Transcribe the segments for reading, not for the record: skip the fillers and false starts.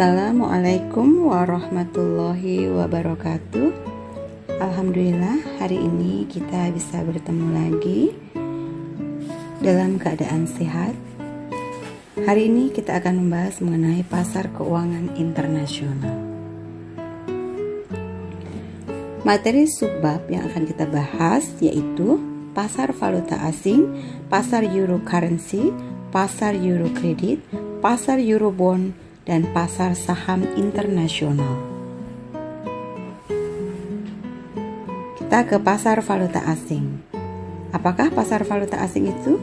Assalamualaikum warahmatullahi wabarakatuh. Alhamdulillah hari ini kita bisa bertemu lagi dalam keadaan sehat. Hari ini kita akan membahas mengenai pasar keuangan internasional. Materi subbab yang akan kita bahas yaitu pasar valuta asing, pasar euro currency, pasar euro kredit, pasar euro bond, dan pasar saham internasional. Kita ke pasar valuta asing. Apakah pasar valuta asing itu?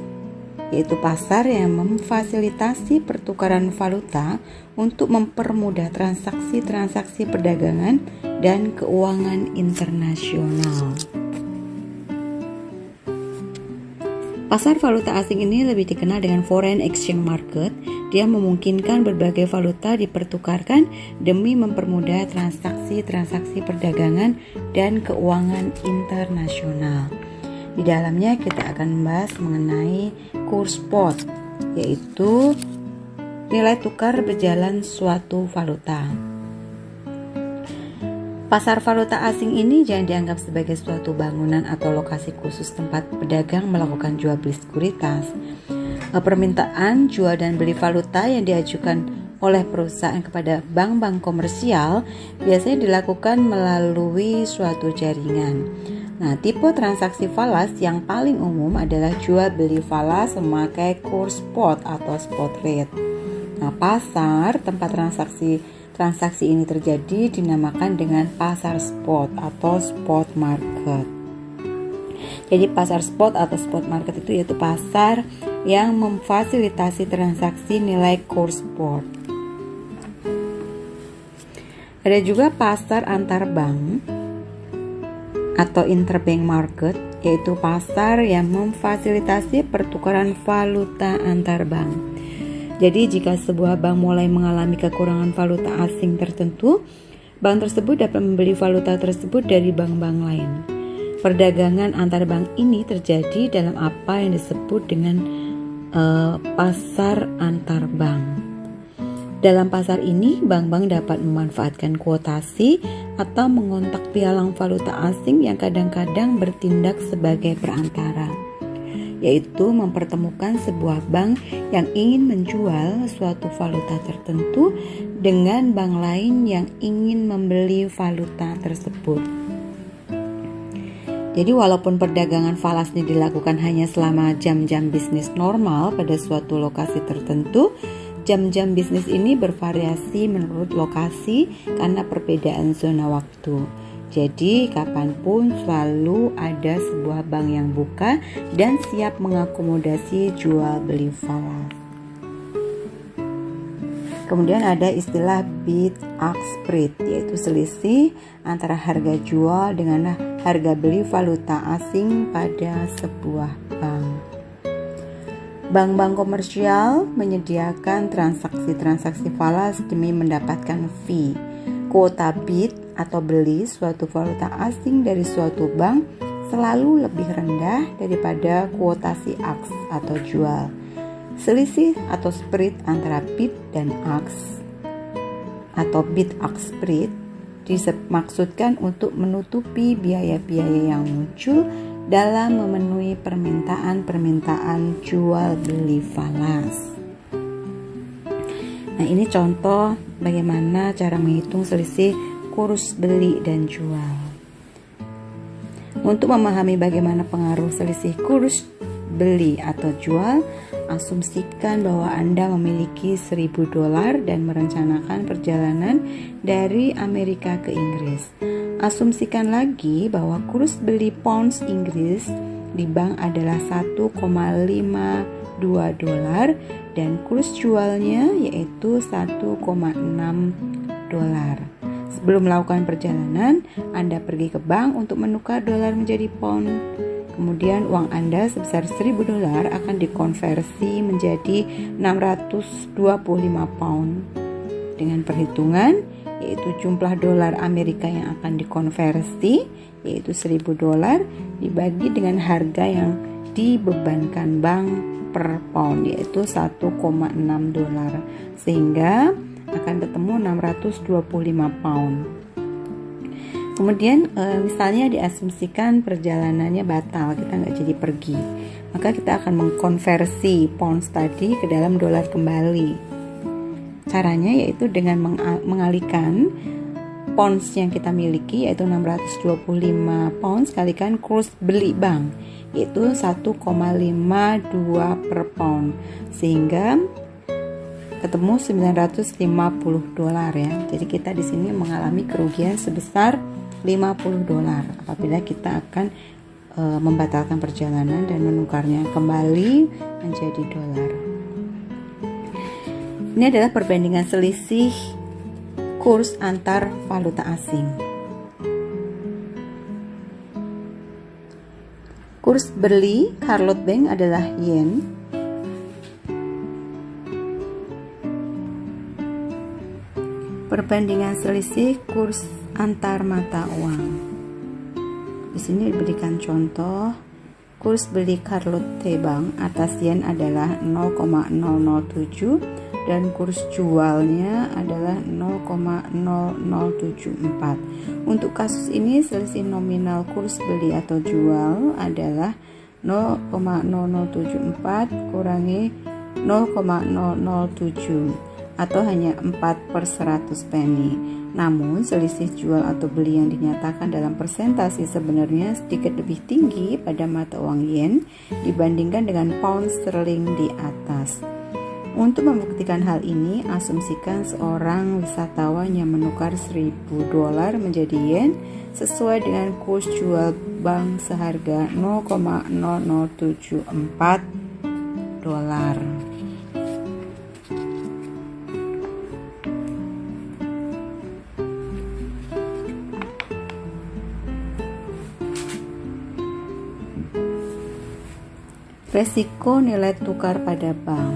Yaitu pasar yang memfasilitasi pertukaran valuta untuk mempermudah transaksi-transaksi perdagangan dan keuangan internasional. Pasar valuta asing ini lebih dikenal dengan foreign exchange market. Dia memungkinkan berbagai valuta dipertukarkan demi mempermudah transaksi-transaksi perdagangan dan keuangan internasional. Di dalamnya kita akan membahas mengenai kurs spot, yaitu nilai tukar berjalan suatu valuta. Pasar valuta asing ini jangan dianggap sebagai suatu bangunan atau lokasi khusus tempat pedagang melakukan jual beli sekuritas. Permintaan jual dan beli valuta yang diajukan oleh perusahaan kepada bank-bank komersial biasanya dilakukan melalui suatu jaringan. Nah, tipe transaksi falas yang paling umum adalah jual beli falas memakai kurs spot atau spot rate. Nah, pasar tempat transaksi ini terjadi dinamakan dengan pasar spot atau spot market. Jadi pasar spot atau spot market itu yaitu pasar yang memfasilitasi transaksi nilai kurs spot. Ada juga pasar antar bank atau interbank market, yaitu pasar yang memfasilitasi pertukaran valuta antar bank. Jadi jika sebuah bank mulai mengalami kekurangan valuta asing tertentu, bank tersebut dapat membeli valuta tersebut dari bank-bank lain. Perdagangan antar bank ini terjadi dalam apa yang disebut dengan pasar antar bank. Dalam pasar ini, bank-bank dapat memanfaatkan kuotasi atau mengontak pialang valuta asing yang kadang-kadang bertindak sebagai perantara, yaitu mempertemukan sebuah bank yang ingin menjual suatu valuta tertentu dengan bank lain yang ingin membeli valuta tersebut. Jadi walaupun perdagangan falas ini dilakukan hanya selama jam-jam bisnis normal pada suatu lokasi tertentu, jam-jam bisnis ini bervariasi menurut lokasi karena perbedaan zona waktu. Jadi kapanpun selalu ada sebuah bank yang buka dan siap mengakomodasi jual beli falas. Kemudian ada istilah bid-ask spread, yaitu selisih antara harga jual dengan harga beli valuta asing pada sebuah bank. Bank-bank komersial menyediakan transaksi-transaksi falas demi mendapatkan fee. Kuota bid atau beli suatu valuta asing dari suatu bank selalu lebih rendah daripada kuotasi ask atau jual. Selisih atau spread antara bid dan ask atau bid-ask spread dimaksudkan untuk menutupi biaya-biaya yang muncul dalam memenuhi permintaan jual beli falas. Nah, ini contoh bagaimana cara menghitung selisih kurs beli dan jual. Untuk memahami bagaimana pengaruh selisih kurs beli atau jual, asumsikan bahwa Anda memiliki $1.000 dan merencanakan perjalanan dari Amerika ke Inggris. Asumsikan lagi bahwa kurs beli pounds Inggris di bank adalah $1,52 dan kurs jualnya yaitu $1,6. Sebelum melakukan perjalanan, Anda pergi ke bank untuk menukar dolar menjadi pound. Kemudian uang Anda sebesar $1.000 akan dikonversi menjadi 625 pound. Dengan perhitungan, yaitu jumlah dolar Amerika yang akan dikonversi, yaitu $1.000 dibagi dengan harga yang dibebankan bank per pound, yaitu $1,6. Sehingga akan ketemu 625 pound. Kemudian misalnya diasumsikan perjalanannya batal, kita nggak jadi pergi, maka kita akan mengkonversi pounds tadi ke dalam dolar kembali. Caranya yaitu dengan mengalihkan pounds yang kita miliki, yaitu 625 pounds, kalikan kurs beli bank, yaitu 1,52 per pound, sehingga ketemu 950 dolar ya. Jadi kita di sini mengalami kerugian sebesar 50 dolar apabila kita akan membatalkan perjalanan dan menukarnya kembali menjadi dolar. Ini adalah perbandingan selisih kurs antar valuta asing. Kurs beli Charlotte Bank adalah yen. Perbandingan selisih kurs antar mata uang. Di sini diberikan contoh, kurs beli Charlotte Bank atas yen adalah 0,007 dan kurs jualnya adalah 0,0074. Untuk kasus ini selisih nominal kurs beli atau jual adalah 0,0074 kurangi 0,007 atau hanya 4/100 penny. Namun selisih jual atau beli yang dinyatakan dalam persentase sebenarnya sedikit lebih tinggi pada mata uang yen dibandingkan dengan pound sterling di atas. Untuk membuktikan hal ini, asumsikan seorang wisatawan yang menukar 1.000 dolar menjadi yen sesuai dengan kurs jual bank seharga 0,0074 dolar. Resiko nilai tukar pada bank.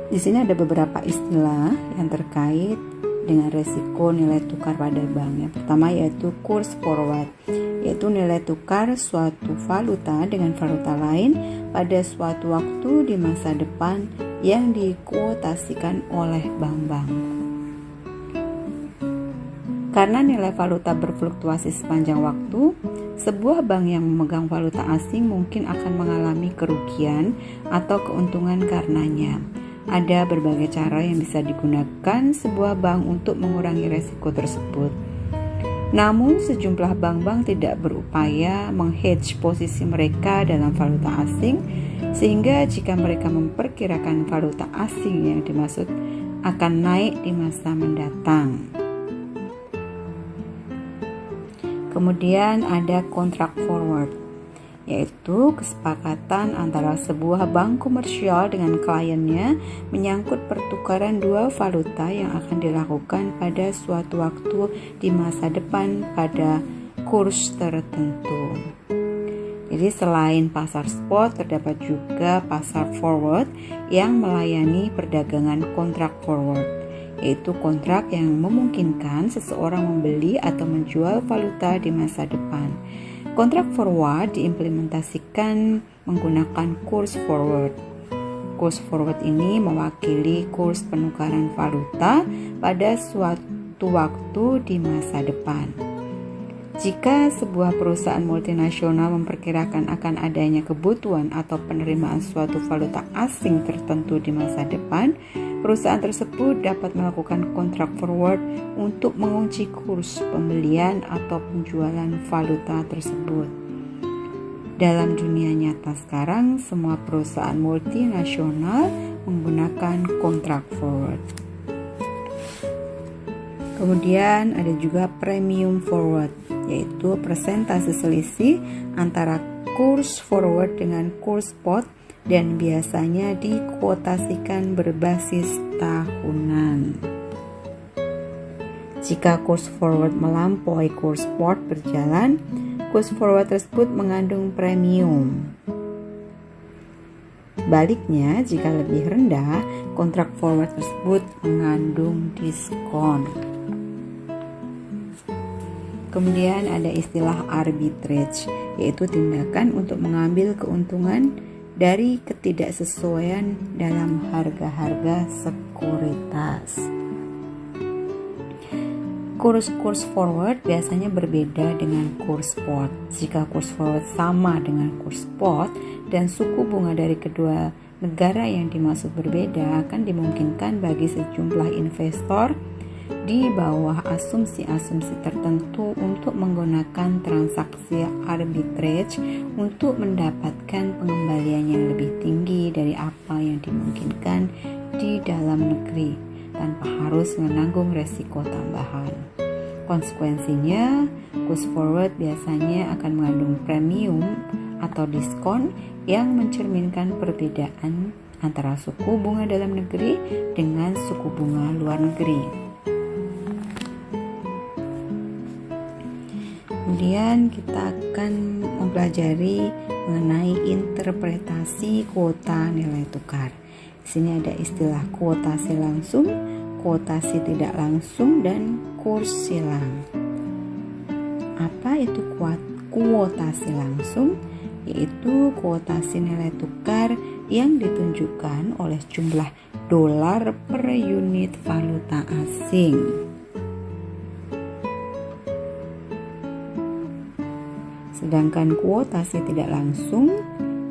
Di sini ada beberapa istilah yang terkait dengan resiko nilai tukar pada bank. Yang pertama yaitu kurs forward, yaitu nilai tukar suatu valuta dengan valuta lain pada suatu waktu di masa depan yang dikuotasikan oleh bank-bank. Karena nilai valuta berfluktuasi sepanjang waktu, sebuah bank yang memegang valuta asing mungkin akan mengalami kerugian atau keuntungan karenanya. Ada berbagai cara yang bisa digunakan sebuah bank untuk mengurangi resiko tersebut. Namun, sejumlah bank-bank tidak berupaya menghedge posisi mereka dalam valuta asing, sehingga jika mereka memperkirakan valuta asing yang dimaksud akan naik di masa mendatang. Kemudian ada kontrak forward, yaitu kesepakatan antara sebuah bank komersial dengan kliennya menyangkut pertukaran dua valuta yang akan dilakukan pada suatu waktu di masa depan pada kurs tertentu. Jadi selain pasar spot, terdapat juga pasar forward yang melayani perdagangan kontrak forward, yaitu kontrak yang memungkinkan seseorang membeli atau menjual valuta di masa depan. Kontrak forward diimplementasikan menggunakan kurs forward. Kurs forward ini mewakili kurs penukaran valuta pada suatu waktu di masa depan. Jika sebuah perusahaan multinasional memperkirakan akan adanya kebutuhan atau penerimaan suatu valuta asing tertentu di masa depan, perusahaan tersebut dapat melakukan kontrak forward untuk mengunci kurs pembelian atau penjualan valuta tersebut. Dalam dunia nyata sekarang, semua perusahaan multinasional menggunakan kontrak forward. Kemudian ada juga premium forward, yaitu persentase selisih antara kurs forward dengan kurs spot dan biasanya dikuotasikan berbasis tahunan. Jika kurs forward melampaui kurs spot berjalan, kurs forward tersebut mengandung premium. Baliknya, jika lebih rendah, kontrak forward tersebut mengandung diskon. Kemudian ada istilah arbitrage, yaitu tindakan untuk mengambil keuntungan dari ketidaksesuaian dalam harga-harga sekuritas. Kurs forward biasanya berbeda dengan kurs spot. Jika kurs forward sama dengan kurs spot dan suku bunga dari kedua negara yang dimaksud berbeda, akan dimungkinkan bagi sejumlah investor di bawah asumsi-asumsi tertentu untuk menggunakan transaksi arbitrage untuk mendapatkan pengembalian yang lebih tinggi dari apa yang dimungkinkan di dalam negeri tanpa harus menanggung resiko tambahan. Konsekuensinya, kurs forward biasanya akan mengandung premium atau diskon yang mencerminkan perbedaan antara suku bunga dalam negeri dengan suku bunga luar negeri. Kemudian kita akan mempelajari mengenai interpretasi kuota nilai tukar. Di sini ada istilah kuotasi langsung, kuotasi tidak langsung, dan kurs silang. Apa itu kuotasi langsung? Yaitu kuotasi nilai tukar yang ditunjukkan oleh jumlah dolar per unit valuta asing. Sedangkan kuotasi tidak langsung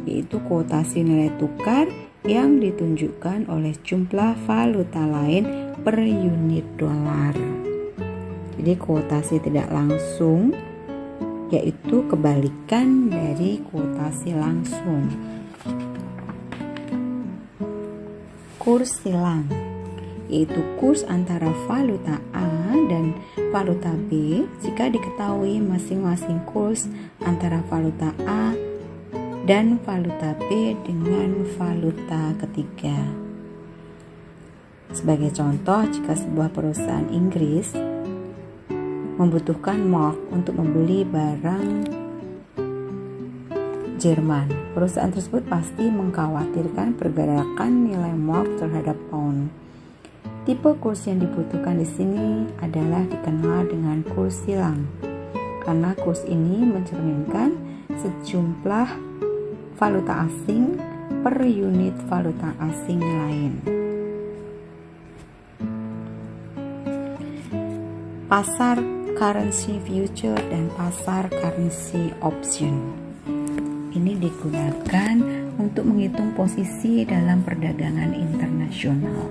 yaitu kuotasi nilai tukar yang ditunjukkan oleh jumlah valuta lain per unit dolar. Jadi kuotasi tidak langsung yaitu kebalikan dari kuotasi langsung. Kurs silang yaitu kurs antara valuta A dan valuta B jika diketahui masing-masing kurs antara valuta A dan valuta B dengan valuta ketiga. Sebagai contoh, jika sebuah perusahaan Inggris membutuhkan mark untuk membeli barang Jerman, perusahaan tersebut pasti mengkhawatirkan pergerakan nilai mark terhadap pound. Tipe kurs yang dibutuhkan di sini adalah dikenal dengan kurs silang, karena kurs ini mencerminkan sejumlah valuta asing per unit valuta asing lain. Pasar currency future dan pasar currency option ini digunakan untuk menghitung posisi dalam perdagangan internasional.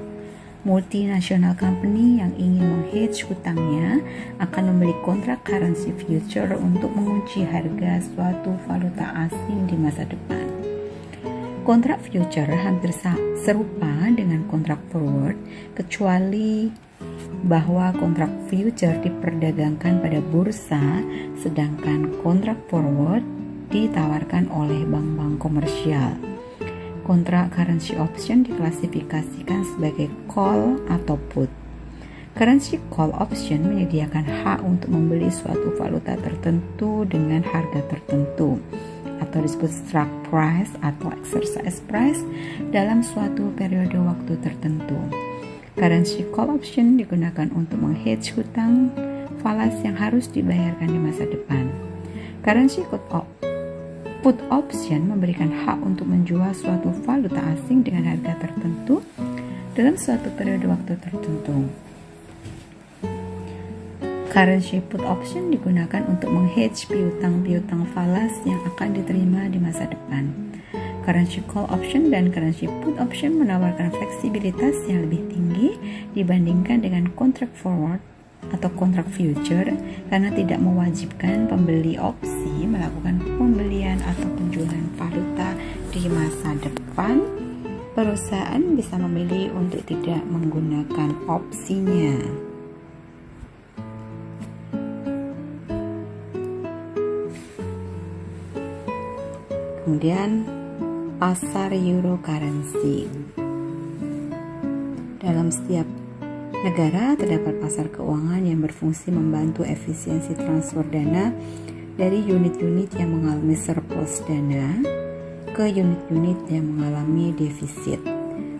Multinational company yang ingin menghedge hutangnya akan membeli kontrak currency future untuk mengunci harga suatu valuta asing di masa depan. Kontrak future hampir serupa dengan kontrak forward, kecuali bahwa kontrak future diperdagangkan pada bursa, sedangkan kontrak forward ditawarkan oleh bank-bank komersial. Kontrak currency option diklasifikasikan sebagai call atau put. Currency call option menyediakan hak untuk membeli suatu valuta tertentu dengan harga tertentu atau disebut strike price atau exercise price dalam suatu periode waktu tertentu. Currency call option digunakan untuk menghedge hutang falas yang harus dibayarkan di masa depan. Currency put option memberikan hak untuk menjual suatu valuta asing dengan harga tertentu dalam suatu periode waktu tertentu. Currency put option digunakan untuk menghedge piutang-piutang falas yang akan diterima di masa depan. Currency call option dan currency put option menawarkan fleksibilitas yang lebih tinggi dibandingkan dengan kontrak forward atau kontrak future karena tidak mewajibkan pembeli opsi melakukan pembelian atau penjualan valuta di masa depan. Perusahaan bisa memilih untuk tidak menggunakan opsinya. Kemudian pasar euro currency. Dalam setiap negara terdapat pasar keuangan yang berfungsi membantu efisiensi transfer dana dari unit-unit yang mengalami surplus dana ke unit-unit yang mengalami defisit.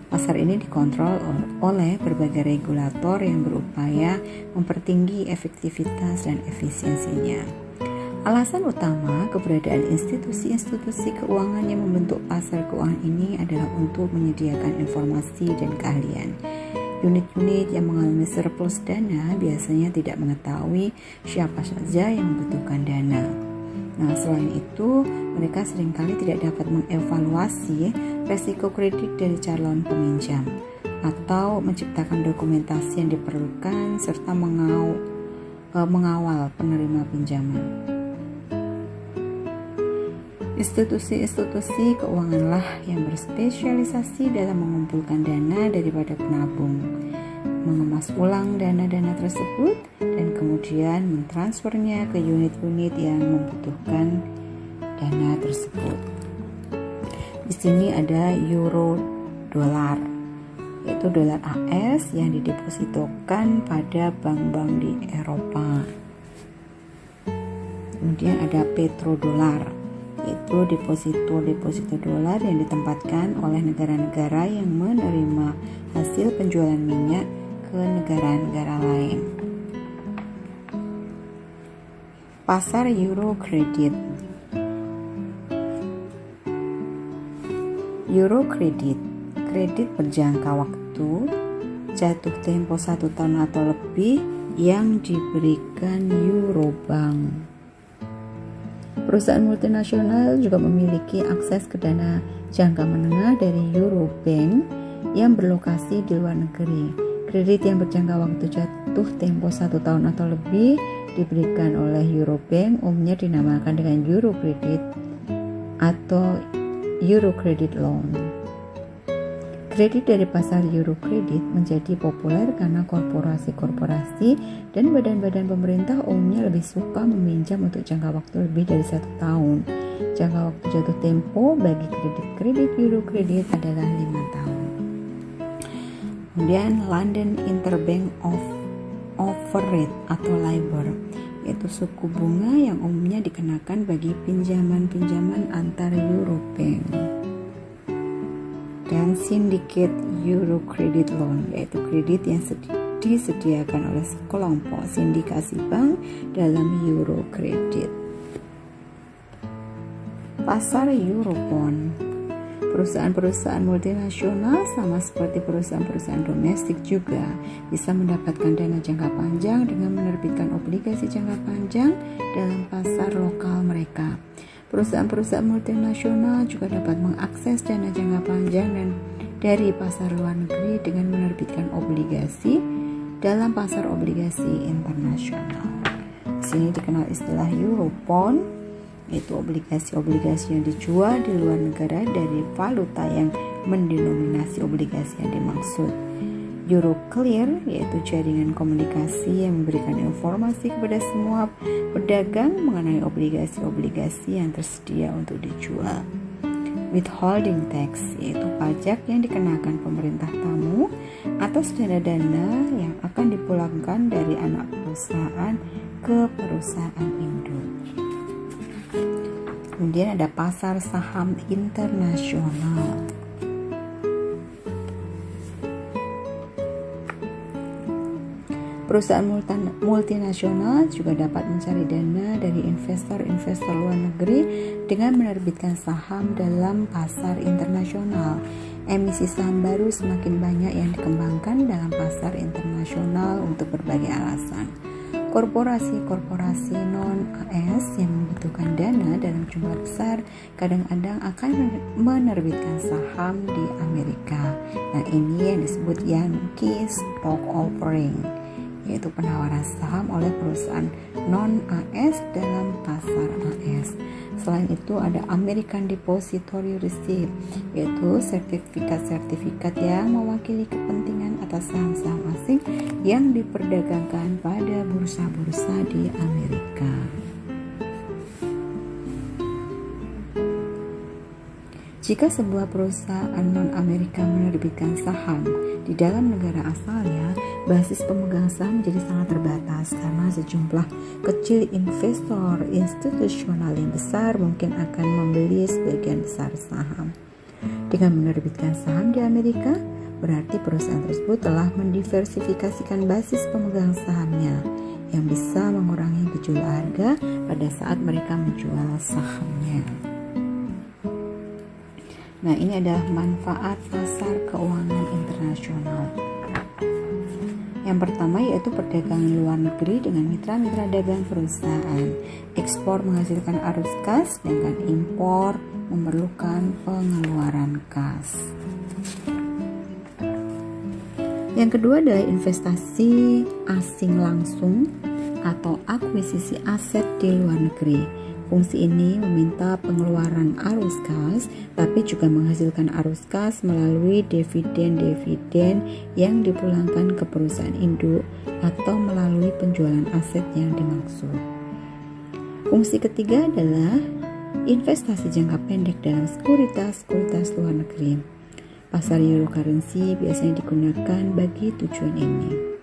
Pasar ini dikontrol oleh berbagai regulator yang berupaya mempertinggi efektivitas dan efisiensinya. Alasan utama keberadaan institusi-institusi keuangan yang membentuk pasar keuangan ini adalah untuk menyediakan informasi dan keahlian. Unit-unit yang mengalami surplus dana biasanya tidak mengetahui siapa saja yang membutuhkan dana. Nah, selain itu, mereka seringkali tidak dapat mengevaluasi resiko kredit dari calon peminjam atau menciptakan dokumentasi yang diperlukan serta mengawal penerima pinjaman. Institusi-institusi keuanganlah yang berspesialisasi dalam mengumpulkan dana daripada penabung, mengemas ulang dana-dana tersebut, dan kemudian mentransfernya ke unit-unit yang membutuhkan dana tersebut. Di sini ada euro dolar, yaitu dolar AS yang didepositokan pada bank-bank di Eropa. Kemudian ada petrodolar, yaitu deposito dolar yang ditempatkan oleh negara-negara yang menerima hasil penjualan minyak ke negara-negara lain. Pasar euro kredit. Euro kredit, kredit berjangka waktu, jatuh tempo 1 tahun atau lebih yang diberikan Eurobank. Perusahaan multinasional juga memiliki akses ke dana jangka menengah dari Eurobank yang berlokasi di luar negeri. Kredit yang berjangka waktu jatuh tempo 1 tahun atau lebih diberikan oleh Eurobank umumnya dinamakan dengan Euro Credit atau Euro Credit Loan. Kredit dari pasar Euro Credit menjadi populer karena korporasi-korporasi dan badan-badan pemerintah umumnya lebih suka meminjam untuk jangka waktu lebih dari 1 tahun. Jangka waktu jatuh tempo bagi kredit Euro Credit adalah 5 tahun. Kemudian London Interbank Offer Rate atau LIBOR, yaitu suku bunga yang umumnya dikenakan bagi pinjaman-pinjaman antar Eurobank. Dan Syndicate Euro Credit Loan, yaitu kredit yang disediakan oleh sekelompok sindikasi bank dalam Euro Credit. Pasar Eurobond. Perusahaan-perusahaan multinasional sama seperti perusahaan-perusahaan domestik juga bisa mendapatkan dana jangka panjang dengan menerbitkan obligasi jangka panjang dalam pasar lokal mereka. Perusahaan-perusahaan multinasional juga dapat mengakses dana jangka panjang dan dari pasar luar negeri dengan menerbitkan obligasi dalam pasar obligasi internasional. Di sini dikenal istilah Eurobond, yaitu obligasi-obligasi yang dijual di luar negara dari valuta yang mendenominasi obligasi yang dimaksud. Euroclear, yaitu jaringan komunikasi yang memberikan informasi kepada semua pedagang mengenai obligasi-obligasi yang tersedia untuk dijual. Withholding tax, yaitu pajak yang dikenakan pemerintah tamu atas dana-dana yang akan dipulangkan dari anak perusahaan ke perusahaan induk. Kemudian ada pasar saham internasional. Perusahaan multinasional juga dapat mencari dana dari investor-investor luar negeri dengan menerbitkan saham dalam pasar internasional. Emisi saham baru semakin banyak yang dikembangkan dalam pasar internasional untuk berbagai alasan. Korporasi-korporasi non-AS yang membutuhkan dana dalam jumlah besar kadang-kadang akan menerbitkan saham di Amerika. Nah, ini yang disebut Yankee Stock Offering, yaitu penawaran saham oleh perusahaan non-AS dalam pasar AS. Selain itu ada American Depository Receipt, yaitu sertifikat-sertifikat yang mewakili kepentingan atas saham-saham asing yang diperdagangkan pada bursa-bursa di Amerika. Jika sebuah perusahaan non-Amerika menerbitkan saham di dalam negara asalnya, basis pemegang saham menjadi sangat terbatas karena sejumlah kecil investor institusional yang besar mungkin akan membeli sebagian besar saham. Dengan menerbitkan saham di Amerika, berarti perusahaan tersebut telah mendiversifikasikan basis pemegang sahamnya. yang bisa mengurangi gejolak harga pada saat mereka menjual sahamnya. Nah, ini adalah manfaat pasar keuangan internasional. Yang pertama yaitu perdagangan luar negeri dengan mitra-mitra dagang perusahaan. Ekspor menghasilkan arus kas, sedangkan impor memerlukan pengeluaran kas. Yang kedua adalah investasi asing langsung atau akuisisi aset di luar negeri. Fungsi ini meminta pengeluaran arus kas, tapi juga menghasilkan arus kas melalui dividen-dividen yang dipulangkan ke perusahaan induk atau melalui penjualan aset yang dimaksud. Fungsi ketiga adalah investasi jangka pendek dalam sekuritas luar negeri. Pasar euro currency biasanya digunakan bagi tujuan ini.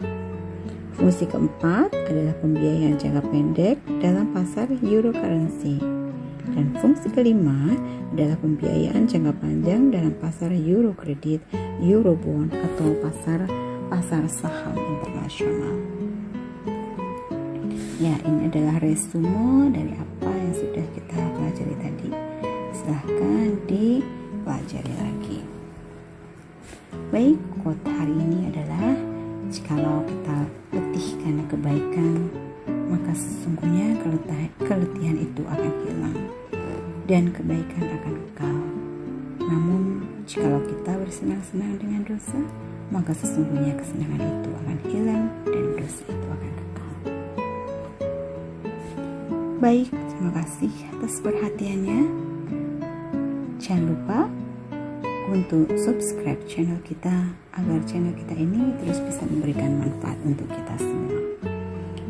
Fungsi keempat adalah pembiayaan jangka pendek dalam pasar euro currency. Dan fungsi kelima adalah pembiayaan jangka panjang dalam pasar euro kredit, euro bond atau pasar saham internasional. Ya, ini adalah resume dari apa yang sudah kita pelajari tadi. Silahkan dipelajari lagi. Baik, quote hari ini adalah jikalau kita letih karena kebaikan, maka sesungguhnya keletihan itu akan hilang dan kebaikan akan kekal. Namun, jikalau kita bersenang-senang dengan dosa, maka sesungguhnya kesenangan itu akan hilang dan dosa itu akan kekal. Baik, terima kasih atas perhatiannya. Jangan lupa untuk subscribe channel kita agar channel kita ini terus bisa memberikan manfaat untuk kita semua.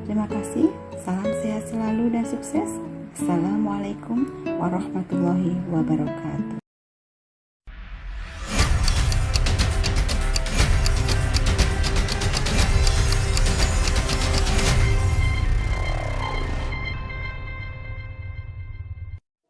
Terima kasih, salam sehat selalu dan sukses. Assalamualaikum warahmatullahi wabarakatuh.